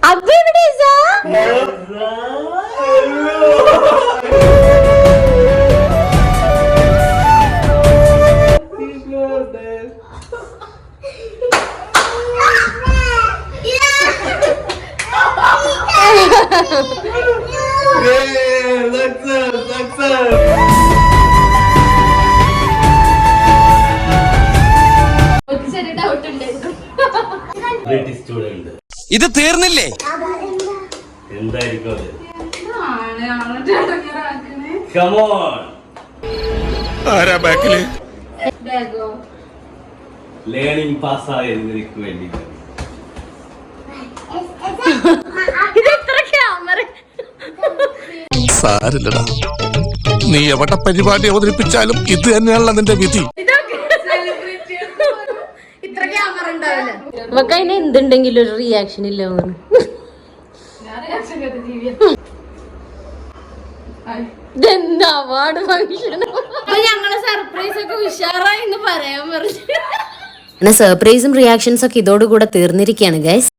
അബ്ബ എവിടെ ഇത് തീർന്നില്ലേ? എന്തായിരിക്കും ലേണിംഗ് പാസ്സായതിനു വേണ്ടി സാരില്ലടാ, നീ എവിടെ പരിപാടി അവതരിപ്പിച്ചാലും ഇത് തന്നെയാണല്ലോ നിന്റെ വിധി. നമുക്ക് അതിന് എന്തുണ്ടെങ്കിലും ഒരു റിയാക്ഷൻ ഇല്ല. ഇതെന്താ അവാർഡ് ഫംഗ്ഷൻ? ഞങ്ങളെ സർപ്രൈസ് ഒക്കെ ഉഷാറായി എന്ന് പറയാൻ പറഞ്ഞു. സർപ്രൈസും റിയാക്ഷൻസ് ഒക്കെ ഇതോടുകൂടെ തീർന്നിരിക്കുകയാണ് ഗൈസ്.